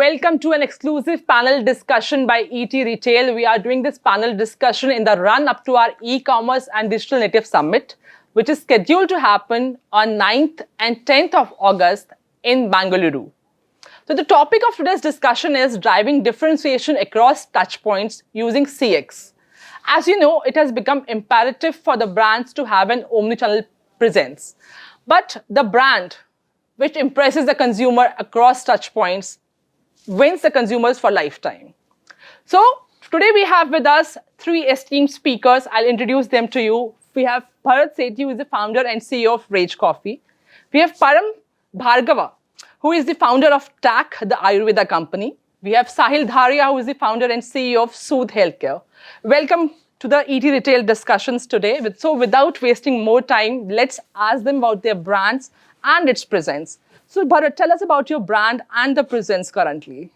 Welcome to an exclusive panel discussion by ETRetail. We are doing this panel discussion in the run-up to our e-commerce and digital native summit, which is scheduled to happen on 9th and 10th of August in Bengaluru. So the topic of today's discussion is driving differentiation across touchpoints using CX. As you know, it has become imperative for the brands to have an omnichannel presence. But the brand which impresses the consumer across touchpoints wins the consumers for lifetime. So today we have with us three esteemed speakers. I'll introduce them to you. We have Bharat Sethi, who is the founder and CEO of Rage Coffee. We have Param Bhargava, who is the founder of T.A.C, the Ayurveda company. We have Sahil Dharia, who is the founder and CEO of Soothe Healthcare. Welcome to the ETRetail discussions today. So without wasting more time, let's ask them about their brands and its presence. So Bharat, tell us about your brand and the presence currently.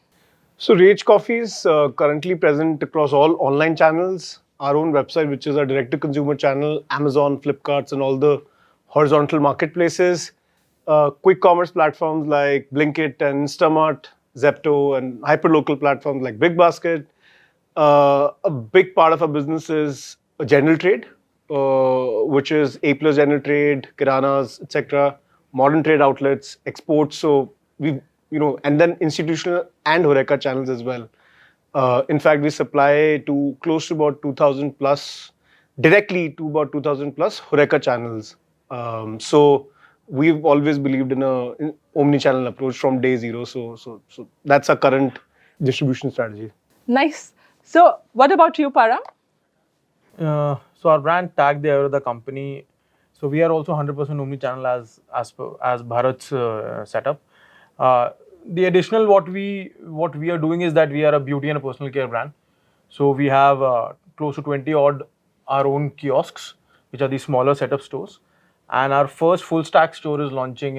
So Rage Coffee is currently present across all online channels, our own website, which is our direct-to-consumer channel, Amazon, Flipkarts, and all the horizontal marketplaces, quick commerce platforms like Blinkit and Instamart, Zepto, and hyperlocal platforms like Big Basket. A big part of our business is a general trade, which is A+ general trade, kiranas, etc., modern trade outlets, exports. So we, and then institutional and HoReCa channels as well. In fact, we supply to close to about 2,000 plus, directly to about 2,000 plus HoReCa channels. So we've always believed in an omni-channel approach from day zero. So that's our current distribution strategy. Nice. So what about you, Param? So our brand T.A.C, the Ayurveda company. So we are also 100% omni-channel as Bharat's setup. The additional what we are doing is that we are a beauty and a personal care brand. So we have close to 20 odd our own kiosks, which are the smaller setup stores. And our first full stack store is launching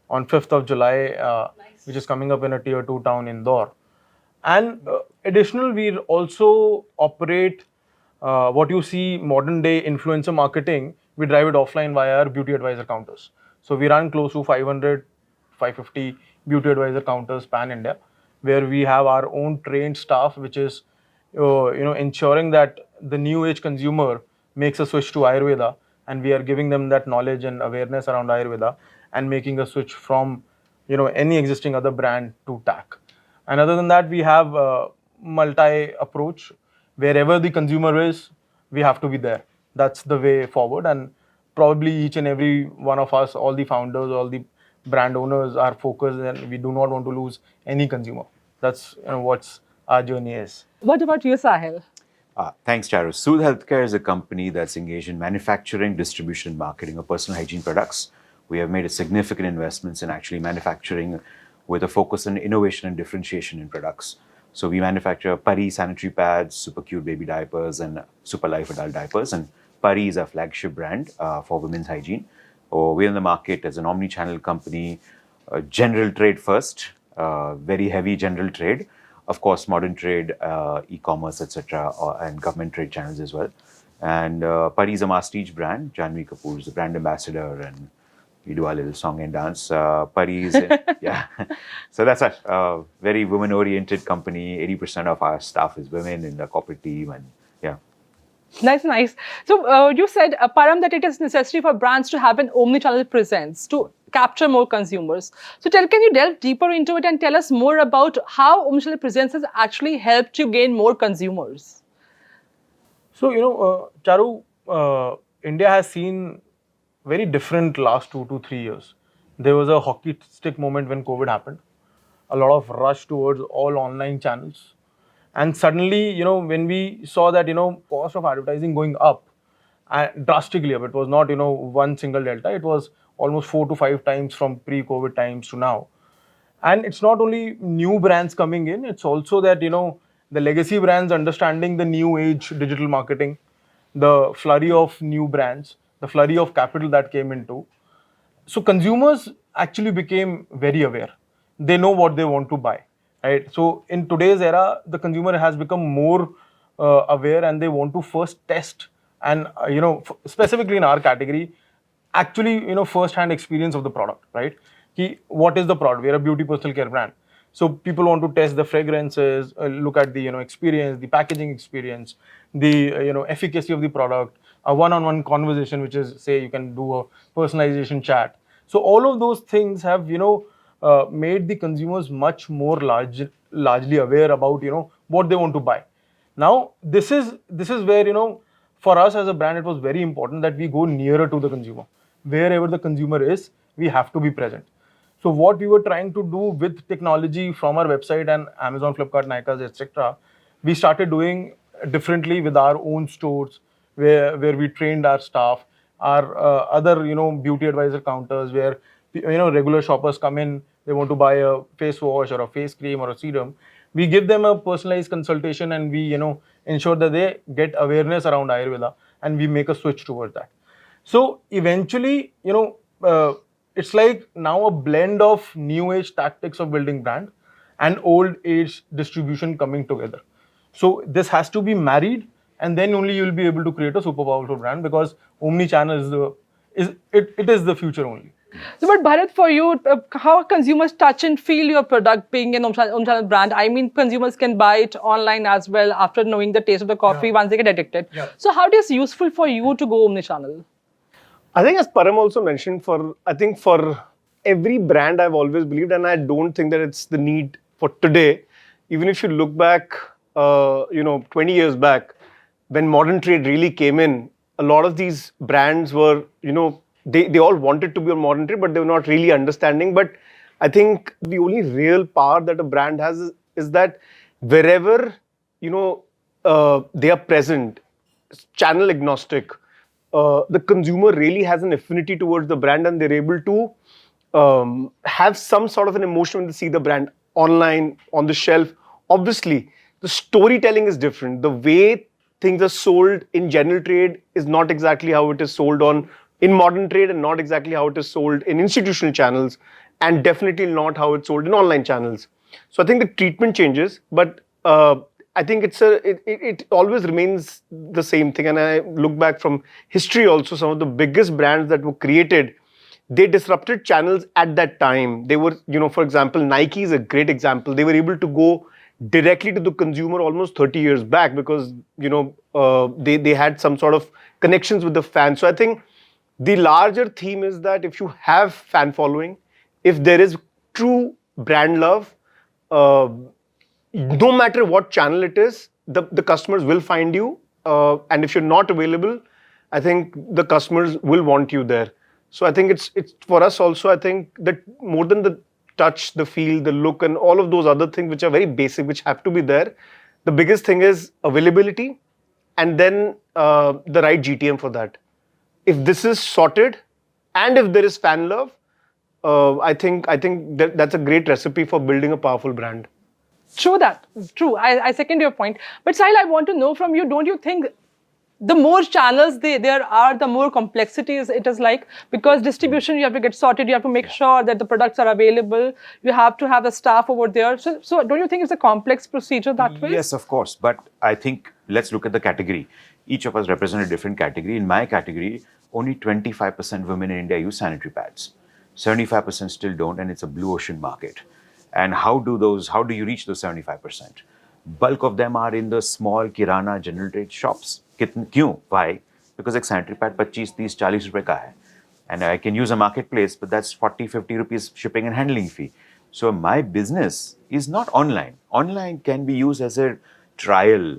on 5th of July, nice. Which is coming up in a tier 2 town in Indore. And additional, we also operate what you see modern day influencer marketing. We drive it offline via our beauty advisor counters. So we run close to 500, 550 beauty advisor counters pan India, where we have our own trained staff, which is ensuring that the new age consumer makes a switch to Ayurveda, and we are giving them that knowledge and awareness around Ayurveda and making a switch from any existing other brand to T.A.C. And other than that, we have a multi-approach. Wherever the consumer is, we have to be there. That's the way forward. And probably each and every one of us, all the founders, all the brand owners are focused, and we do not want to lose any consumer. That's what our journey is. What about you, Sahil? Thanks, Charu. Soothe Healthcare is a company that's engaged in manufacturing, distribution, and marketing of personal hygiene products. We have made a significant investments in actually manufacturing with a focus on innovation and differentiation in products. So we manufacture Pari sanitary pads, super cute baby diapers, and super life adult diapers. And Pari is our flagship brand for women's hygiene. We're in the market as an omni-channel company, general trade first, very heavy general trade, of course, modern trade, e-commerce, etc., and government trade channels as well. And Pari is a masstige brand. Janhvi Kapoor is the brand ambassador, and we do our little song and dance. Pari is, yeah. So that's a very women-oriented company. 80% of our staff is women in the corporate team, and yeah. Nice. So you said, Param, that it is necessary for brands to have an omnichannel presence to capture more consumers. So can you delve deeper into it and tell us more about how omnichannel presence has actually helped you gain more consumers? So, Charu, India has seen very different last 2 to 3 years. There was a hockey stick moment when COVID happened. A lot of rush towards all online channels. And suddenly, when we saw that, cost of advertising going up, drastically up, it was not, one single delta, it was almost 4 to 5 times from pre-COVID times to now. And it's not only new brands coming in, it's also that, the legacy brands understanding the new age digital marketing, the flurry of new brands, the flurry of capital that came into. So consumers actually became very aware. They know what they want to buy. Right. So in today's era, the consumer has become more aware, and they want to first test and specifically in our category, actually first-hand experience of the product. Right. What is the product? We are a beauty personal care brand. So people want to test the fragrances, look at the experience, the packaging experience, the efficacy of the product, a one-on-one conversation, which is, say, you can do a personalization chat. So all of those things have made the consumers much more largely aware about what they want to buy. Now this is where for us as a brand, it was very important that we go nearer to the consumer. Wherever the consumer is, we have to be present. So what we were trying to do with technology from our website and Amazon, Flipkart, Nykaa, etc., we started doing differently with our own stores, where we trained our staff, our other beauty advisor counters, where regular shoppers come in, they want to buy a face wash or a face cream or a serum. We give them a personalized consultation, and we ensure that they get awareness around Ayurveda, and we make a switch towards that. So eventually, it's like now a blend of new age tactics of building brand and old age distribution coming together. So this has to be married, and then only you will be able to create a super powerful brand, because omni-channel is the future only. So, but Bharat, for you, how consumers touch and feel your product being an omnichannel brand? I mean, consumers can buy it online as well after knowing the taste of the coffee once they get addicted. Yeah. So, how it is useful for you to go omnichannel? I think, as Param also mentioned, for every brand, I've always believed, and I don't think that it's the need for today. Even if you look back, 20 years back, when modern trade really came in, a lot of these brands were, they all wanted to be on modern trade, but they were not really understanding. But I think the only real power that a brand has is that wherever, they are present, channel agnostic, the consumer really has an affinity towards the brand, and they're able to have some sort of an emotion when they see the brand online, on the shelf. Obviously, the storytelling is different. The way things are sold in general trade is not exactly how it is sold in modern trade, and not exactly how it is sold in institutional channels, and definitely not how it's sold in online channels. So I think the treatment changes, but I think it always remains the same thing. And I look back from history also, some of the biggest brands that were created, they disrupted channels at that time. They were, for example, Nike is a great example. They were able to go directly to the consumer almost 30 years back because, they had some sort of connections with the fans. So I think the larger theme is that if you have fan following, if there is true brand love, no matter what channel it is, the customers will find you. And if you're not available, I think the customers will want you there. So I think it's for us also, I think that more than the touch, the feel, the look, and all of those other things which are very basic, which have to be there, the biggest thing is availability, and then the right GTM for that. If this is sorted, and if there is fan love, I think that's a great recipe for building a powerful brand. True that. True. I second your point. But Sahil, I want to know from you, don't you think the more channels there are, the more complexities it is like? Because distribution, you have to get sorted, you have to make sure that the products are available, you have to have a staff over there. So don't you think it's a complex procedure that way? Yes, of course. But I think let's look at the category. Each of us represent a different category. In my category, only 25% women in India use sanitary pads. 75% still don't, and it's a blue ocean market. And how do you reach those 75%? Bulk of them are in the small kirana general trade shops. Kyun? Why? Because a sanitary pad 25, 30, 40 rupees ka hai. And I can use a marketplace, but that's 40, 50 rupees shipping and handling fee. So my business is not online. Online can be used as a trial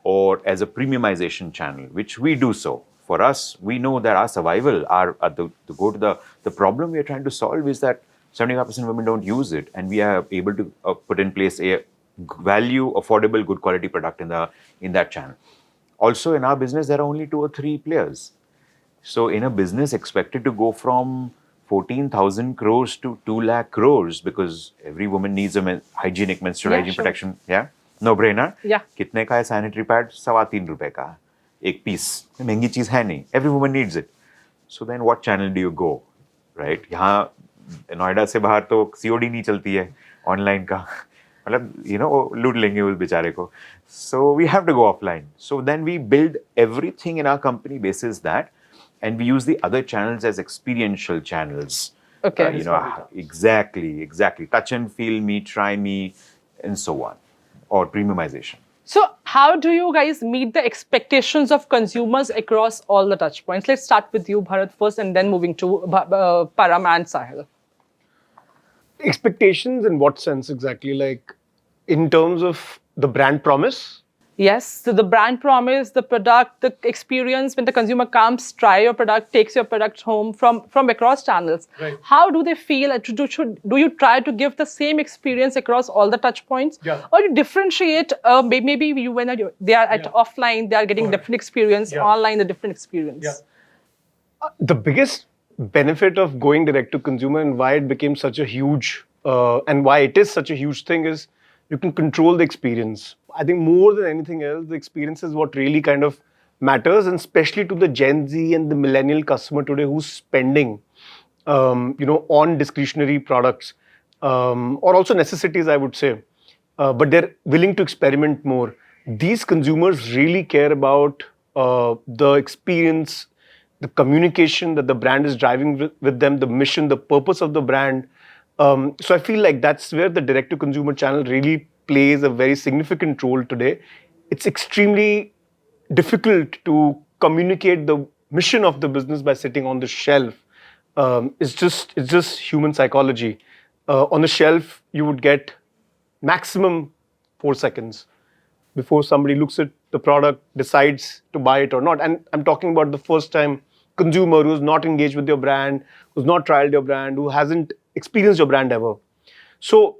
or as a premiumization channel, which we do so. For us, we know that our survival, the problem we are trying to solve is that 75% women don't use it, and we are able to put in place a value, affordable, good quality product in that channel. Also, in our business, there are only 2 or 3 players. So, in a business expected to go from 14,000 crores to 2 lakh crores, because every woman needs a hygienic menstrual hygiene protection. Yeah, no brainer. Yeah. कितने का है sanitary pad? 3.25 रुपए का एक piece. महंगी चीज है नहीं. Every woman needs it. So then, what channel do you go? Right? यहाँ नोएडा से बाहर तो COD नहीं चलती है ऑनलाइन का, मतलब लूट लेंगे उस बेचारे को. So we have to go offline. So then we build everything in our company basis that, and we use the other channels as experiential channels. Okay. Exactly. Touch and feel me, try me, and so on, or premiumization. So, how do you guys meet the expectations of consumers across all the touch points? Let's start with you, Bharat, first, and then moving to Param and Sahil. Expectations in what sense exactly? Like in terms of the brand promise? Yes, so the brand promise, the product, the experience when the consumer comes, try your product, takes your product home from across channels. Right. How do they feel? Do you try to give the same experience across all the touch points? Yeah. Or you differentiate, maybe you, when they are at offline, they are getting different experience, online, the different experience. The biggest benefit of going direct to consumer and why it became such a huge and why it is such a huge thing is you can control the experience. I think more than anything else, the experience is what really kind of matters, and especially to the Gen Z and the millennial customer today who's spending, on discretionary products or also necessities, I would say, but they're willing to experiment more. These consumers really care about the experience, the communication that the brand is driving with them, the mission, the purpose of the brand. So I feel like that's where the direct-to-consumer channel really plays a very significant role today. It's extremely difficult to communicate the mission of the business by sitting on the shelf. It's just human psychology. On the shelf, you would get maximum 4 seconds before somebody looks at the product, decides to buy it or not. And I'm talking about the first time consumer who's not engaged with your brand, who's not trialed your brand, who hasn't experienced your brand ever. So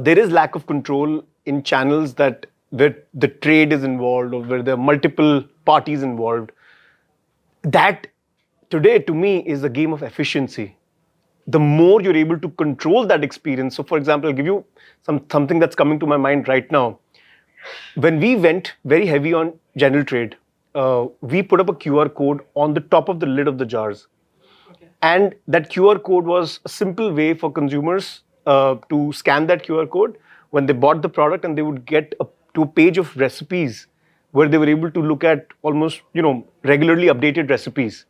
there is lack of control in channels that where the trade is involved or where there are multiple parties involved. That today to me is a game of efficiency. The more you're able to control that experience. So for example, I'll give you something that's coming to my mind right now. When we went very heavy on general trade, we put up a QR code on the top of the lid of the jars. Okay. And that QR code was a simple way for consumers to scan that QR code when they bought the product, and they would get to a page of recipes where they were able to look at almost, regularly updated recipes.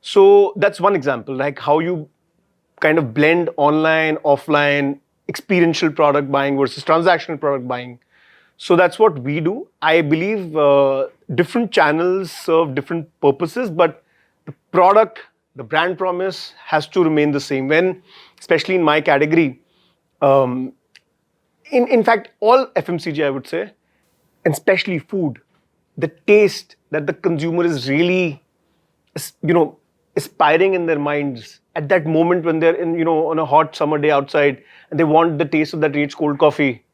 So that's one example, like how you kind of blend online, offline, experiential product buying versus transactional product buying. So that's what we do. I believe different channels serve different purposes, but the product, the brand promise has to remain the same. When, especially in my category, in fact, all FMCG, I would say, and especially food, the taste that the consumer is really, aspiring in their minds at that moment when they're in, on a hot summer day outside and they want the taste of that rich cold coffee,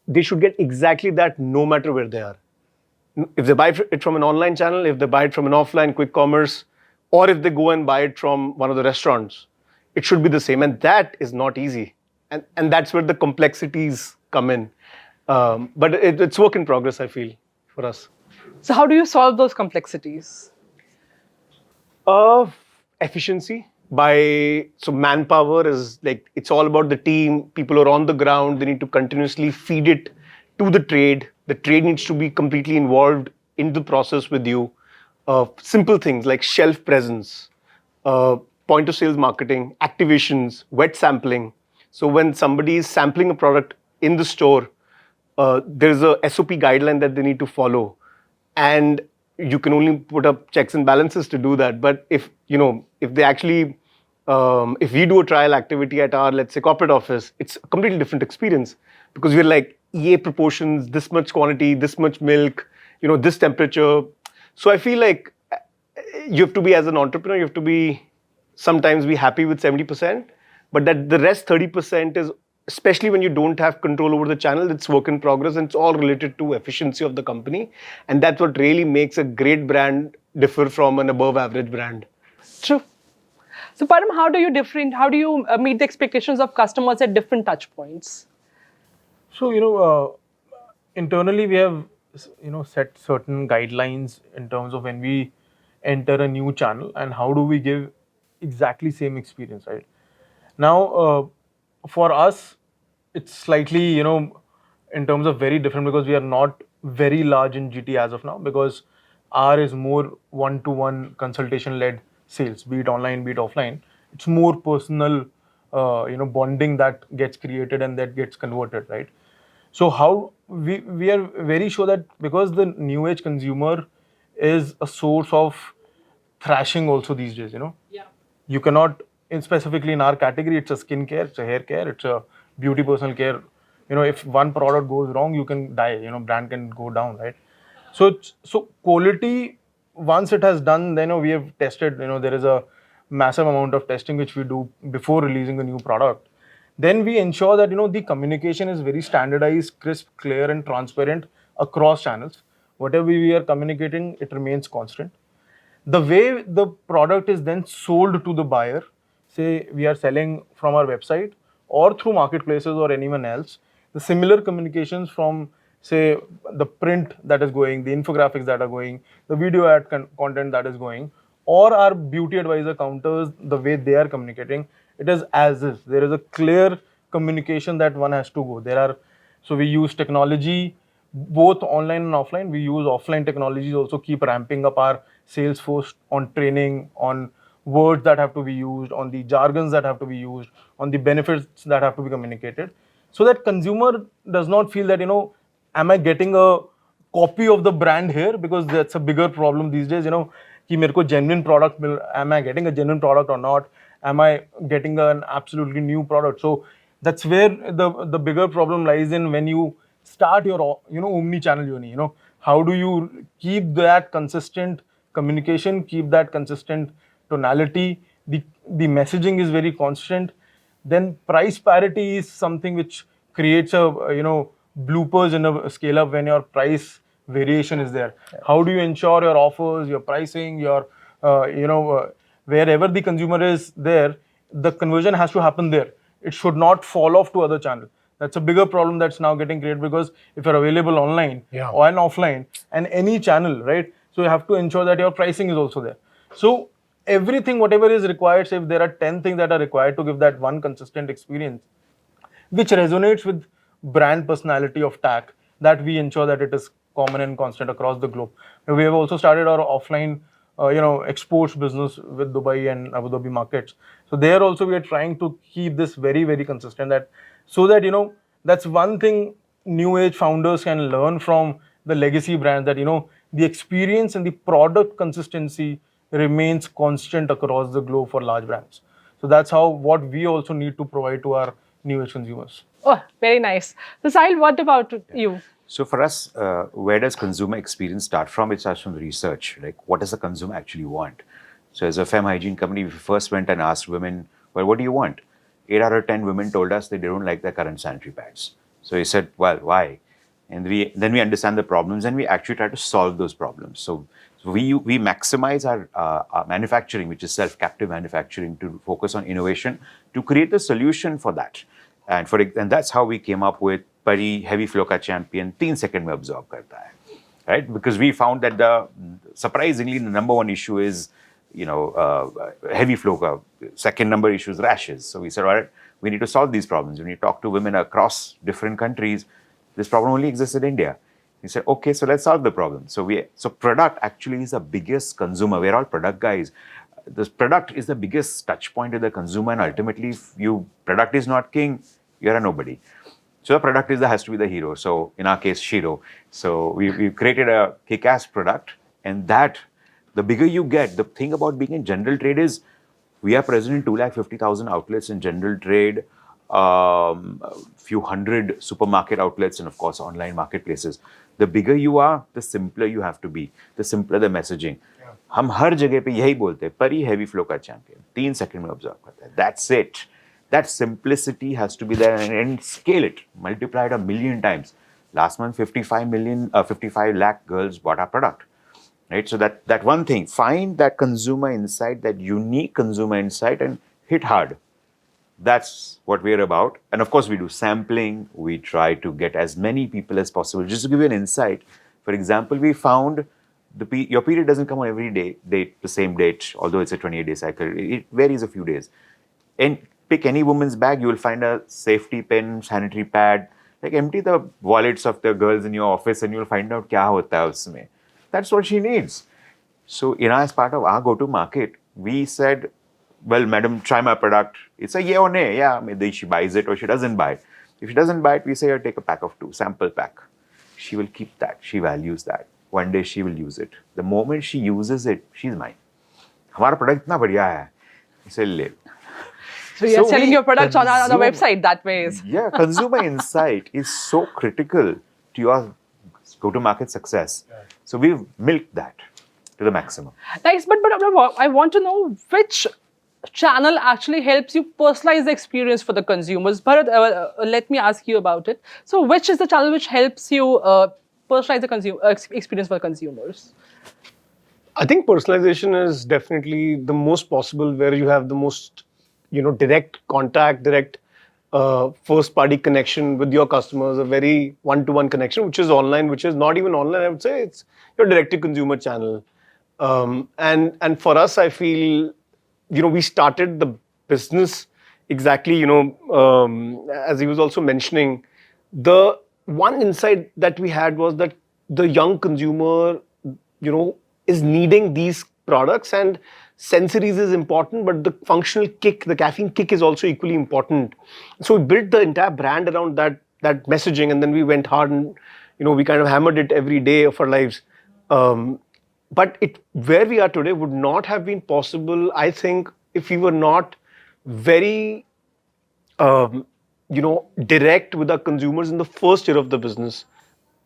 they should get exactly that no matter where they are. If they buy it from an online channel, if they buy it from an offline quick commerce, or if they go and buy it from one of the restaurants, it should be the same. And that is not easy. And that's where the complexities come in. But it's work in progress, I feel, for us. So how do you solve those complexities? Efficiency. So manpower is like, it's all about the team. People are on the ground. They need to continuously feed it to the trade. The trade needs to be completely involved in the process with you. Simple things like shelf presence, point of sales marketing, activations, wet sampling. So when somebody is sampling a product in the store, there's a SOP guideline that they need to follow. And you can only put up checks and balances to do that. But if they actually, if we do a trial activity at our, let's say, corporate office, it's a completely different experience because we're like EA proportions, this much quantity, this much milk, this temperature. So I feel like you have to be, as an entrepreneur, you have to sometimes be happy with 70%, but that the rest 30% is, especially when you don't have control over the channel, it's work in progress, and it's all related to efficiency of the company. And that's what really makes a great brand differ from an above average brand. True. So Param, how do you meet the expectations of customers at different touch points? So, internally we have, set certain guidelines in terms of when we enter a new channel and how do we give exactly same experience, right? Now, for us, it's slightly, in terms of very different because we are not very large in GT as of now because R is more one-to-one consultation-led sales, be it online, be it offline. it's more personal, bonding that gets created and that gets converted, right? So how we are very sure that because the new age consumer is a source of thrashing also these days, you cannot, specifically in our category, it's a skincare, it's a hair care, it's a beauty personal care. If one product goes wrong, you can die, brand can go down, right? So quality, once it has done, then we have tested, there is a massive amount of testing which we do before releasing a new product. Then we ensure that the communication is very standardized, crisp, clear and transparent across channels. Whatever we are communicating, it remains constant. The way the product is then sold to the buyer, say we are selling from our website or through marketplaces or anyone else, the similar communications from, say, the print that is going, the infographics that are going, the video ad content that is going, or our beauty advisor counters, the way they are communicating, it is as is. There is a clear communication that one has to go. So we use technology both online and offline. We use offline technologies also, keep ramping up our sales force on training, on words that have to be used, on the jargons that have to be used, on the benefits that have to be communicated, so that consumer does not feel that, am I getting a copy of the brand here? Because that's a bigger problem these days, कि मेरे को genuine product am I getting a genuine product or not? Am I getting an absolutely new product? So that's where the bigger problem lies in when you start your omni-channel journey. How do you keep that consistent communication, keep that consistent tonality? The messaging is very constant. Then price parity is something which creates a bloopers in a scale up when your price variation is there. How do you ensure your offers, your pricing, your wherever the consumer is there, the conversion has to happen there. It should not fall off to other channel. That's a bigger problem that's now getting created, because if you're available online or and offline and any channel, right? So you have to ensure that your pricing is also there. So everything, whatever is required, say if there are 10 things that are required to give that one consistent experience, which resonates with brand personality of T.A.C, that we ensure that it is common and constant across the globe. We have also started our offline, exports business with Dubai and Abu Dhabi markets. So there also we are trying to keep this very, very consistent, that so that, that's one thing new age founders can learn from the legacy brands, that, the experience and the product consistency remains constant across the globe for large brands. So that's what we also need to provide to our new age consumers. Oh, very nice. So Sahil, what about you? So for us, where does consumer experience start from? It starts from the research. Like, what does the consumer actually want? So as a femme hygiene company, we first went and asked women, well, what do you want? 8 out of 10 women told us they don't like their current sanitary pads. So we said, well, why? And then we understand the problems and we actually try to solve those problems. So we maximize our manufacturing, which is self-captive manufacturing, to focus on innovation, to create the solution for that. And that's how we came up with Pari heavy flow ka champion 3 seconds mein absorb karta hai, right? Because we found that surprisingly the number one issue is heavy flow ka. Second number issue is rashes. So we said, all right, we need to solve these problems. When you talk to women across different countries, this problem only exists in India. We said, okay, so let's solve the problem. So product actually is the biggest consumer. We're all product guys. This product is the biggest touch point with the consumer, and ultimately, if product is not king, you're a nobody. So the product has to be the hero. So in our case, Shiro. So we've created a kick-ass product, and that, the bigger you get, the thing about being in general trade is we are present in 250,000 outlets in general trade, few hundred supermarket outlets, and of course online marketplaces. The bigger you are, the simpler you have to be, the simpler the messaging. हम हर जगह पे यही बोलते हैं, परी heavy flow का champion 3 seconds में absorb करता है. That's it. That simplicity has to be there, and scale it, multiply it 1 million times. Last month, 55 lakh girls bought our product, right? So that one thing, find that consumer insight, that unique consumer insight, and hit hard. That's what we're about. And of course, we do sampling. We try to get as many people as possible. Just to give you an insight, for example, we found your period doesn't come on every day, the same date, although it's a 28-day cycle. It varies a few days. And pick any woman's bag, you will find a safety pin, sanitary pad. Like, empty the wallets of the girls in your office and you'll find out kya hota hai usme. That's what she needs. So as part of our go-to market, we said well, madam, try my product. It's a yeah or nay. Yeah, maybe she buys it or she doesn't buy it. If she doesn't buy it, we say, take a pack of 2, sample pack. She will keep that. She values that. One day she will use it. The moment she uses it, she's mine. हमारा product इतना बढ़िया है, इसे ले. So you're selling we your products on our consume- website that way. Yeah, consumer insight is so critical to your go-to-market success. So we've milked that to the maximum. Nice, but I want to know which channel actually helps you personalize the experience for the consumers. Bharat, let me ask you about it. So which is the channel which helps you personalize the experience for consumers? I think personalization is definitely the most possible, where you have the most, direct contact, direct first-party connection with your customers, a very one-to-one connection, which is online, which is not even online. I would say it's your direct-to-consumer channel. And for us, I feel, we started the business exactly, as he was also mentioning, the one insight that we had was that the young consumer, is needing these products, and sensories is important, but the functional kick, the caffeine kick is also equally important. So we built the entire brand around that messaging, and then we went hard and, we kind of hammered it every day of our lives. But where we are today would not have been possible, I think, if we were not very, direct with our consumers in the first year of the business,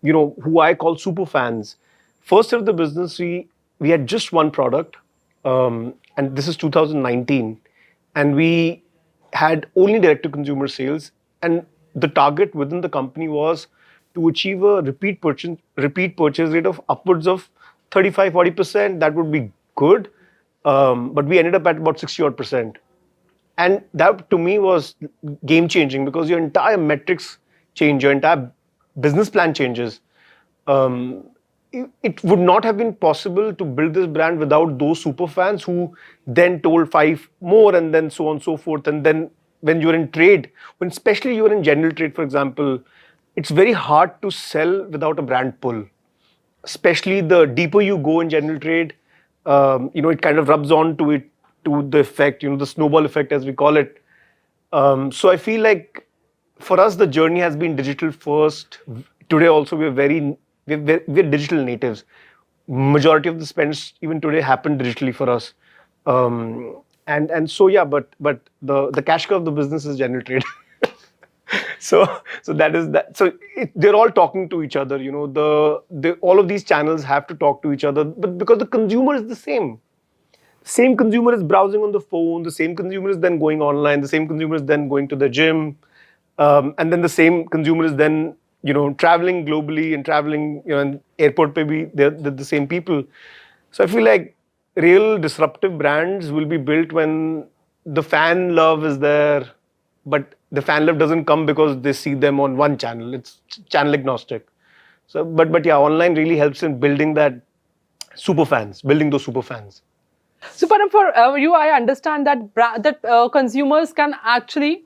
who I call super fans. First year of the business, we had just one product, and this is 2019, and we had only direct-to-consumer sales, and the target within the company was to achieve a repeat purchase rate of upwards of 35-40%. That would be good, but we ended up at about 60-odd%. And that, to me, was game-changing, because your entire metrics change, your entire business plan changes. It would not have been possible to build this brand without those super fans who then told 5 more, and then so on and so forth. And then when you're in trade, when especially you're in general trade, for example, it's very hard to sell without a brand pull. Especially the deeper you go in general trade, it kind of rubs on to the effect, the snowball effect, as we call it. So I feel like for us, the journey has been digital first. Today also, we're digital natives. Majority of the spends even today happen digitally for us. And so yeah, but the cash cow of the business is general trade. So that is that. So they're all talking to each other. All of these channels have to talk to each other, but because the consumer is the same. Same consumer is browsing on the phone. The same consumer is then going online. The same consumer is then going to the gym, and then the same consumer is then traveling globally and traveling in airport pe bhi they're the same people. So I feel like real disruptive brands will be built when the fan love is there, but the fan love doesn't come because they see them on one channel. It's channel agnostic. So, but yeah, online really helps in building building those super fans. So, Param, for you, I understand that consumers can actually,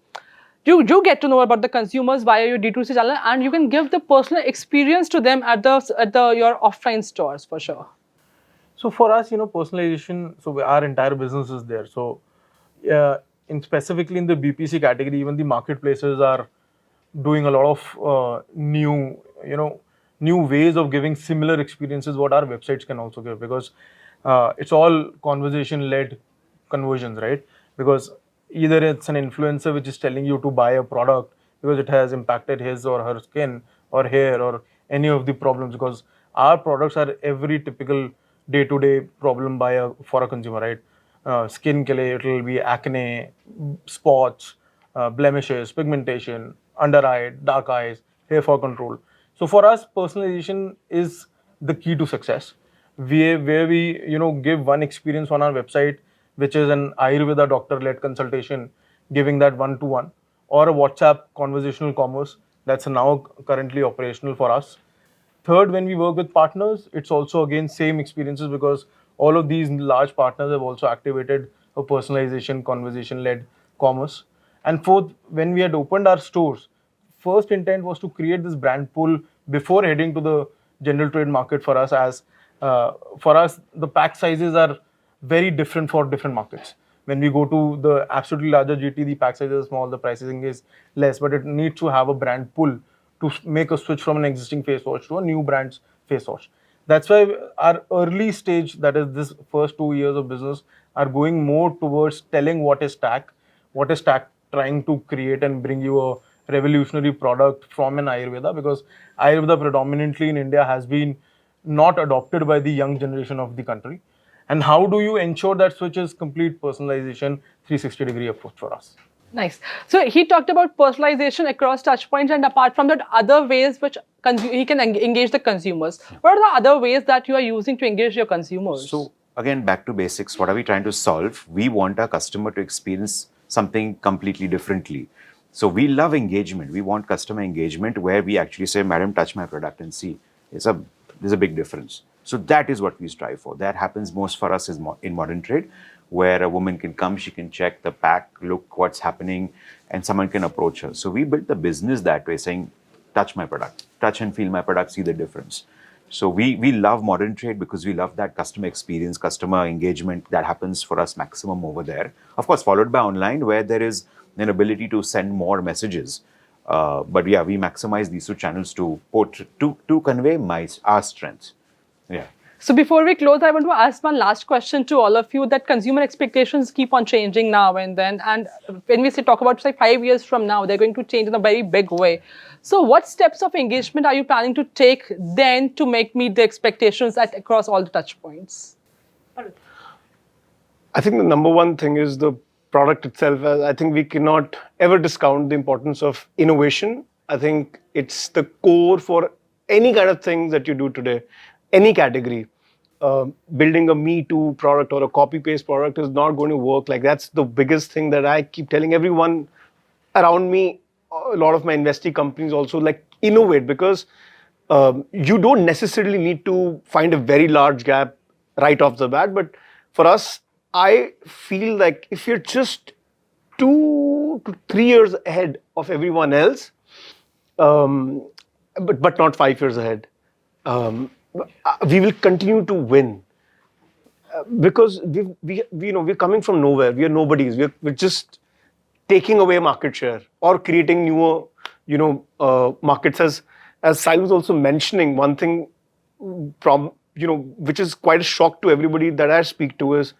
you get to know about the consumers via your D2C channel, and you can give the personal experience to them at your offline stores for sure. So for us, personalization, so our entire business is there. So specifically in the BPC category, even the marketplaces are doing a lot of new ways of giving similar experiences what our websites can also give, because it's all conversation-led conversions, right? Because either it's an influencer which is telling you to buy a product because it has impacted his or her skin or hair or any of the problems, because our products are every typical day-to-day problem for a consumer, right? Skin ke liye, it will be acne, spots, blemishes, pigmentation, under eye, dark eyes, hair fall control. So for us, personalization is the key to success. Where we give one experience on our website, which is an Ayurveda doctor-led consultation, giving that one-to-one, or a WhatsApp conversational commerce that's now currently operational for us. Third, when we work with partners, it's also again same experiences, because all of these large partners have also activated a personalization conversation-led commerce. And fourth, when we had opened our stores, first intent was to create this brand pull before heading to the general trade market for us, as for us, the pack sizes are very different for different markets. When we go to the absolutely larger GT, the pack size is small, the pricing is less, but it needs to have a brand pull to make a switch from an existing face wash to a new brand's face wash. That's why our early stage, that is this first 2 years of business, are going more towards telling what is TAC trying to create and bring you a revolutionary product from an Ayurveda, because Ayurveda predominantly in India has been not adopted by the young generation of the country. And how do you ensure that switch is complete personalization, 360-degree approach for us? Nice. So he talked about personalization across touch points, and apart from that, other ways which he can engage the consumers. What are the other ways that you are using to engage your consumers? So again, back to basics. What are we trying to solve? We want our customer to experience something completely differently. So we love engagement. We want customer engagement where we actually say, "Madam, touch my product and see." There's a big difference. So that is what we strive for. That happens most for us is in modern trade, where a woman can come, she can check the pack, look what's happening, and someone can approach her. So we built the business that way, saying, touch my product, touch and feel my product, see the difference. So we love modern trade because we love that customer experience, customer engagement that happens for us maximum over there. Of course, followed by online, where there is an ability to send more messages. But yeah, we maximize these two channels to convey our strengths. Yeah. So before we close, I want to ask one last question to all of you, that consumer expectations keep on changing now and then. And when we talk about 5 years from now, they're going to change in a very big way. So what steps of engagement are you planning to take then to meet the expectations across all the touch points? I think the number one thing is the product itself. I think we cannot ever discount the importance of innovation. I think it's the core for any kind of thing that you do today, any category. Building a Me Too product or a copy-paste product is not going to work. Like, that's the biggest thing that I keep telling everyone around me. A lot of my investee companies also, like, innovate, because you don't necessarily need to find a very large gap right off the bat. But for us, I feel like if you're just 2 to 3 years ahead of everyone else, but not 5 years ahead, we will continue to win, because we're coming from nowhere. We are nobodies. We're just taking away market share or creating newer markets. As Sahil was also mentioning, one thing from which is quite a shock to everybody that I speak to is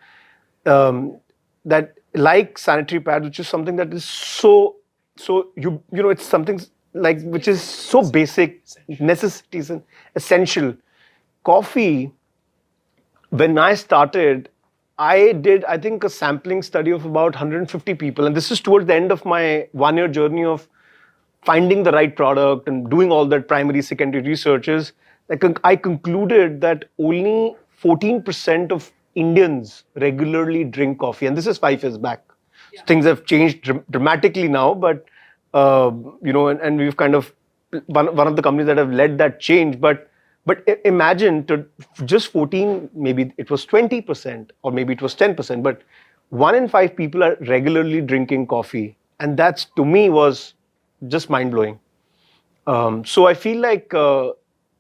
that, like sanitary pads, which is something that is so it's something like which is so basic, necessities and essential. Coffee, when I started, I did, I think, a sampling study of about 150 people. And this is towards the end of my 1-year journey of finding the right product and doing all that primary, secondary researches. I concluded that only 14% of Indians regularly drink coffee. And this is 5 years back. Yeah. So things have changed dramatically now, but, and we've kind of, one of the companies that have led that change. But imagine to just 14, maybe it was 20% or maybe it was 10%, but 1 in 5 people are regularly drinking coffee. And that's, to me, was just mind-blowing. So I feel like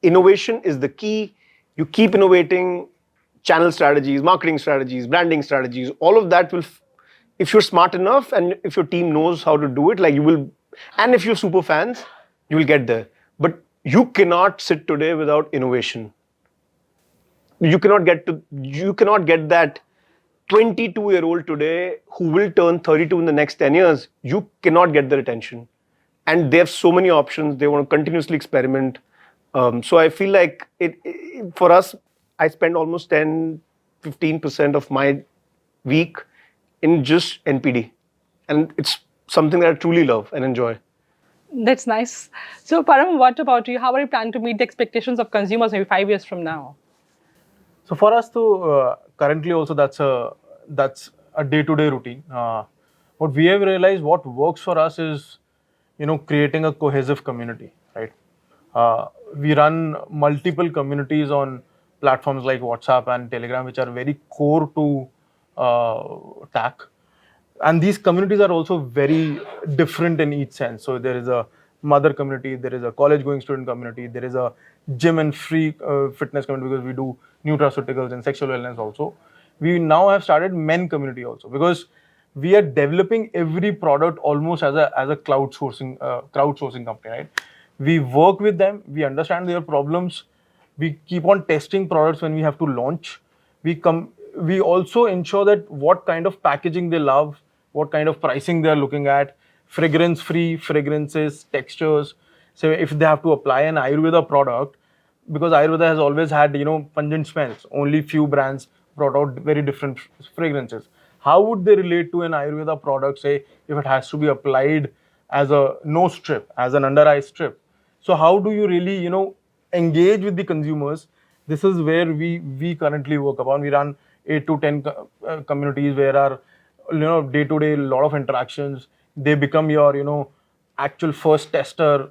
innovation is the key. You keep innovating, channel strategies, marketing strategies, branding strategies, all of that will, if you're smart enough and if your team knows how to do it, like you will, and if you're super fans, you will get there. But you cannot sit today without innovation. You cannot get that 22-year-old today who will turn 32 in the next 10 years. You cannot get their attention. And they have so many options. They want to continuously experiment. So I feel like for us, I spend almost 10-15% of my week in just NPD. And it's something that I truly love and enjoy. That's nice. So Param, what about you? How are you planning to meet the expectations of consumers maybe 5 years from now? So for us to currently also that's a day-to-day routine. What we have realized, what works for us is creating a cohesive community, right? We run multiple communities on platforms like WhatsApp and Telegram, which are very core to TAC. And these communities are also very different in each sense. So there is a mother community, there is a college-going student community, there is a gym and free fitness community, because we do nutraceuticals and sexual wellness also. We now have started men community also, because we are developing every product almost as a crowdsourcing company, right? We work with them, we understand their problems, we keep on testing products when we have to launch. We also ensure that what kind of packaging they love, what kind of pricing they're looking at, fragrance free fragrances, textures. So if they have to apply an Ayurveda product, because Ayurveda has always had, pungent smells, only few brands brought out very different fragrances. How would they relate to an Ayurveda product, say, if it has to be applied as a nose strip, as an under eye strip? So how do you really, engage with the consumers? This is where we currently work upon. We run 8 to 10 communities where our, day to day, lot of interactions. They become your, actual first tester,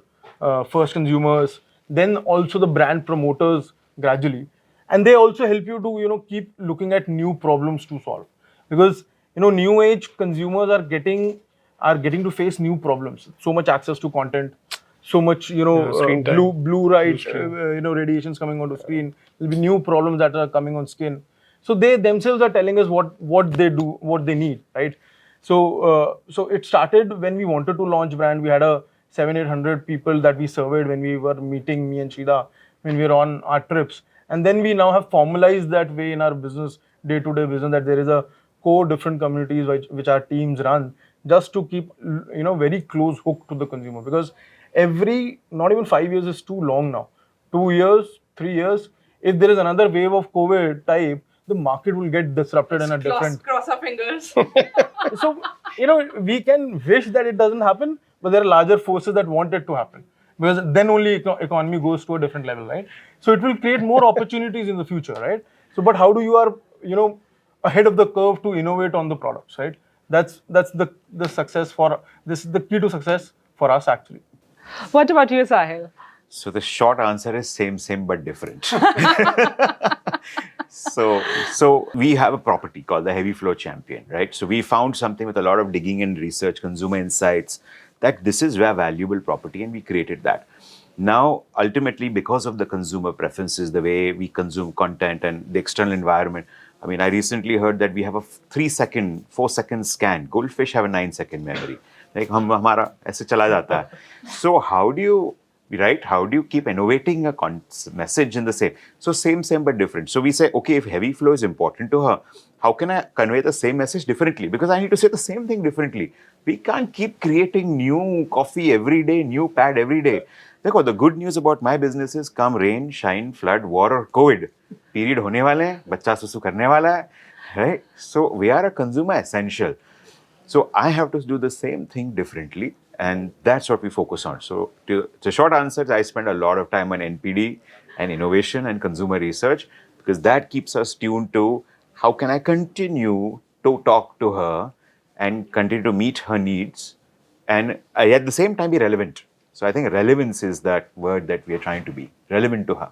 first consumers, then also the brand promoters gradually, and they also help you to, keep looking at new problems to solve, because, new age consumers are getting to face new problems. So much access to content, so much, screen time. blue light, screen. radiations coming onto screen. There'll be new problems that are coming on skin. So they themselves are telling us what they do, what they need, right? So it started when we wanted to launch brand. We had a 700-800 people that we surveyed when we were meeting, me and Shida, when we were on our trips. And then we now have formalized that way in our business, day-to-day business, that there is a core different communities which our teams run, just to keep, very close hook to the consumer. Because not even 5 years is too long now. 2 years, 3 years, if there is another wave of COVID type, the market will get disrupted in a different. Cross our fingers. So, we can wish that it doesn't happen, but there are larger forces that want it to happen, because then only economy goes to a different level, right? So it will create more opportunities in the future, right? So, but how do you are, ahead of the curve to innovate on the products, right? That's the success for this is the key to success for us, actually. What about you, Sahil? So the short answer is same but different. So we have a property called the Heavy Flow Champion, right? So we found something with a lot of digging and research, consumer insights, that this is a valuable property, and we created that. Now, ultimately, because of the consumer preferences, the way we consume content and the external environment, I mean, I recently heard that we have a 3-second, 4-second scan. Goldfish have a 9-second memory. Like, hamara aise chala jata hai. So how do you keep innovating a message in the same? So same but different. So we say, okay, if heavy flow is important to her, how can I convey the same message differently? Because I need to say the same thing differently. We can't keep creating new coffee every day, new pad every day. देखो, the good news about my business is come rain, shine, flood, war or COVID. Period होने वाले हैं, बच्चा सुसु करने वाला है, right? So we are a consumer essential. So I have to do the same thing differently, and that's what we focus on. So the short answer is I spend a lot of time on NPD and innovation and consumer research, because that keeps us tuned to how can I continue to talk to her and continue to meet her needs, and at the same time be relevant. So I think relevance is that word that we are trying to be relevant to her.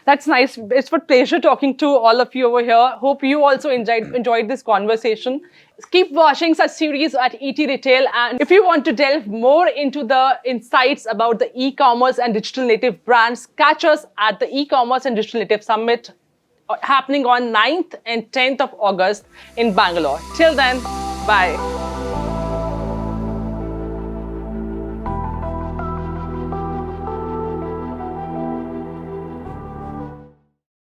That's nice. It's a pleasure talking to all of you over here. Hope you also enjoyed this conversation. Keep watching such series at ETRetail. And if you want to delve more into the insights about the e-commerce and digital native brands, catch us at the E-commerce and Digital Native Summit happening on 9th and 10th of August in Bangalore. Till then, bye.